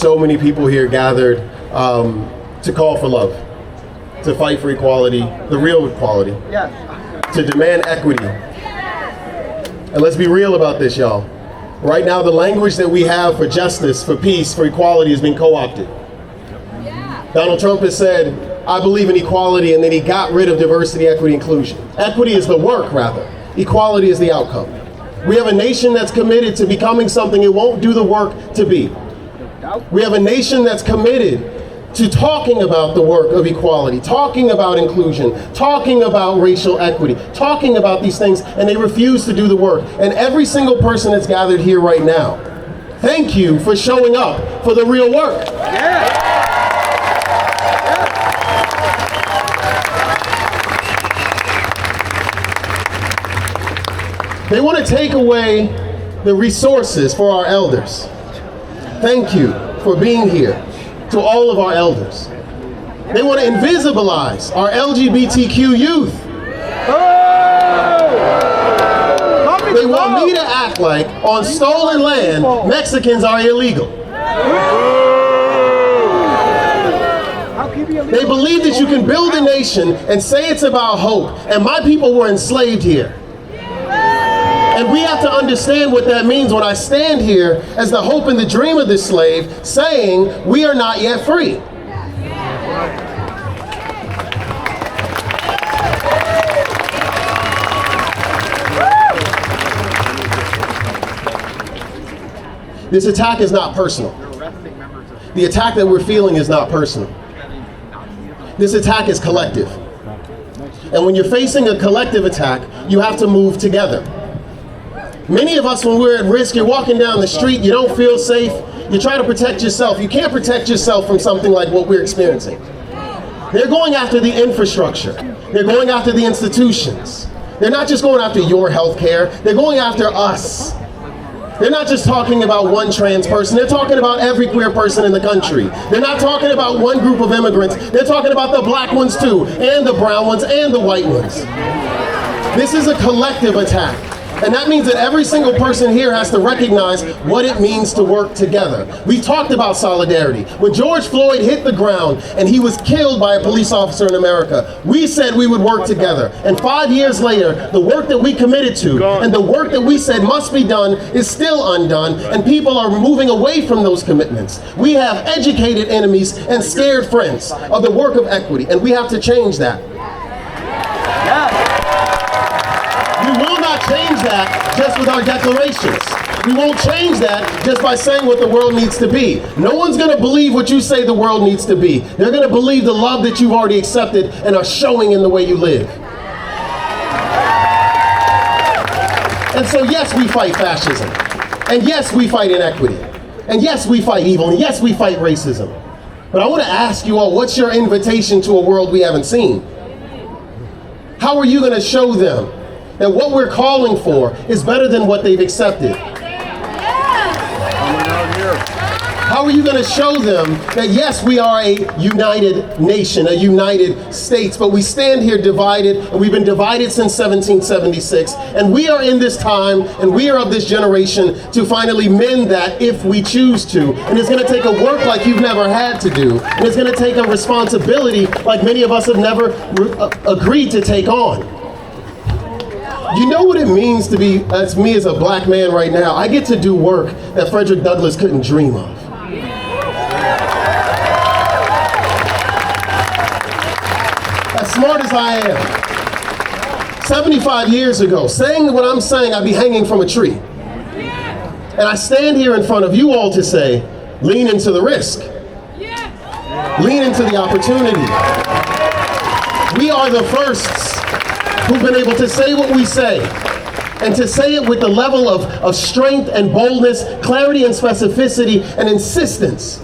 so many people here gathered to call for love, to fight for equality, the real equality, to demand equity. And let's be real about this, y'all. Right now, the language that we have for justice, for peace, for equality has been co-opted. Donald Trump has said, I believe in equality, and then he got rid of diversity, equity, inclusion. Equity is the work, rather. Equality is the outcome. We have a nation that's committed to becoming something it won't do the work to be. We have a nation that's committed to talking about the work of equality, talking about inclusion, talking about racial equity, talking about these things, and they refuse to do the work. And every single person that's gathered here right now, thank you for showing up for the real work. They want to take away the resources for our elders. Thank you for being here, to all of our elders. They want to invisibilize our LGBTQ youth. They want me to act like on stolen land, Mexicans are illegal. They believe that you can build a nation and say it's about hope, and my people were enslaved here. And we have to understand what that means when I stand here as the hope and the dream of the slave, saying we are not yet free. This attack is not personal. The attack that we're feeling is not personal. This attack is collective. And when you're facing a collective attack, you have to move together. Many of us, when we're at risk, you're walking down the street, you don't feel safe, you try to protect yourself. You can't protect yourself from something like what we're experiencing. They're going after the infrastructure. They're going after the institutions. They're not just going after your health care, they're going after us. They're not just talking about one trans person, they're talking about every queer person in the country. They're not talking about one group of immigrants, they're talking about the black ones too, and the brown ones, and the white ones. This is a collective attack. And that means that every single person here has to recognize what it means to work together. We talked about solidarity. When George Floyd hit the ground and he was killed by a police officer in America, we said we would work together. And 5 years later, the work that we committed to and the work that we said must be done is still undone, and people are moving away from those commitments. We have educated enemies and scared friends of the work of equity, and we have to change that. We will not change that just with our declarations. We won't change that just by saying what the world needs to be. No one's going to believe what you say the world needs to be. They're going to believe the love that you've already accepted and are showing in the way you live. And so yes, we fight fascism. And yes, we fight inequity. And yes, we fight evil. And yes, we fight racism. But I want to ask you all, what's your invitation to a world we haven't seen? How are you going to show them that what we're calling for is better than what they've accepted? How are you going to show them that yes, we are a united nation, a united states, but we stand here divided, and we've been divided since 1776, and we are in this time, and we are of this generation to finally mend that if we choose to. And it's going to take a work like you've never had to do, and it's going to take a responsibility like many of us have never agreed to take on. You know what it means to be, as me as a black man right now, I get to do work that Frederick Douglass couldn't dream of. As smart as I am, 75 years ago, saying what I'm saying, I'd be hanging from a tree. And I stand here in front of you all to say, lean into the risk. Lean into the opportunity. We are the firsts who've been able to say what we say, and to say it with the level of strength and boldness, clarity and specificity and insistence.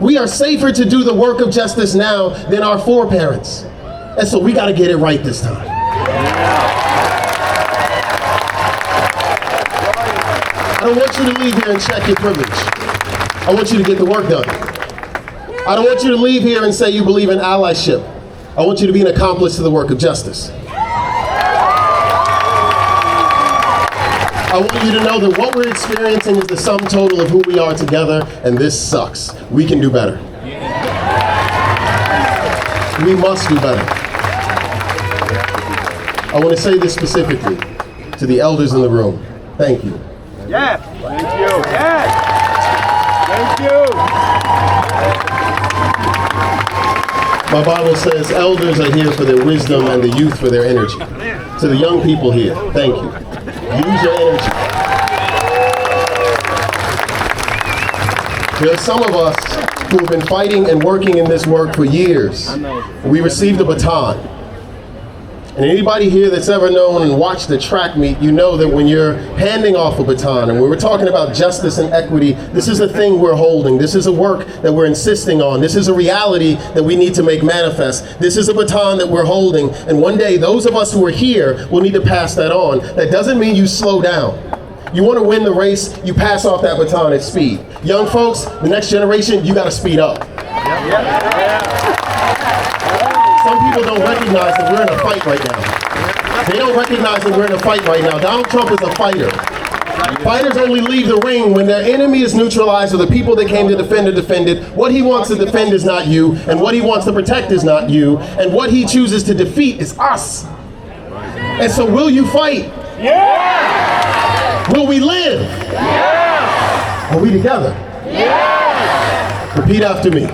We are safer to do the work of justice now than our foreparents. And so we got to get it right this time. I don't want you to leave here and check your privilege. I want you to get the work done. I don't want you to leave here and say you believe in allyship. I want you to be an accomplice to the work of justice. I I want you to know that what we're experiencing is the sum total of who we are together, and this sucks. We can do better. We must do better. I want to say this specifically to the elders in the room. Thank you. Yes. Thank you. Yes. Thank you. My Bible says elders are here for their wisdom and the youth for their energy. To the young people here, thank you. Use your energy. There are some of us who have been fighting and working in this work for years. We received a baton. And anybody here that's ever known and watched the track meet, you know that when you're handing off a baton, and when we're talking about justice and equity, this is a thing we're holding. This is a work that we're insisting on. This is a reality that we need to make manifest. This is a baton that we're holding. And one day, those of us who are here will need to pass that on. That doesn't mean you slow down. You want to win the race, you pass off that baton at speed. Young folks, the next generation, you got to speed up. Some people don't recognize that we're in a fight right now. They don't recognize that we're in a fight right now. Donald Trump is a fighter. Fighters only leave the ring when their enemy is neutralized or the people that came to defend are defended. What he wants to defend is not you, and what he wants to protect is not you, and what he chooses to defeat is us. And so will you fight? Yeah. Will we live? Yeah. Are we together? Yeah. Repeat after me.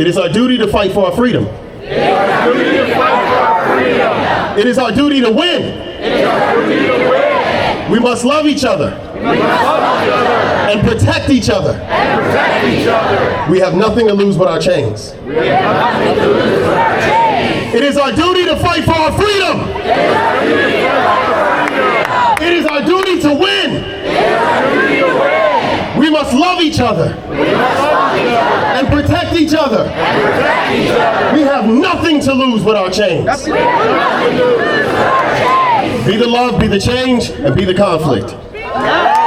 It is our duty to fight for our freedom. It is our duty to fight for our freedom. It is our duty to win. It is our duty to win. We must love each other. We must love each other. And protect each other. And protect each other. We have nothing to lose but our chains. We have nothing to lose but our chains. It is our duty to fight for our freedom. It is our duty to fight for our freedom. It is our duty to win. It is our duty to win. We must love each other. We must love each other. And protect each other. And protect each other. We have nothing to lose but our chains. We have nothing to lose but our chains. Be the love, be the change, and be the conflict. Yeah.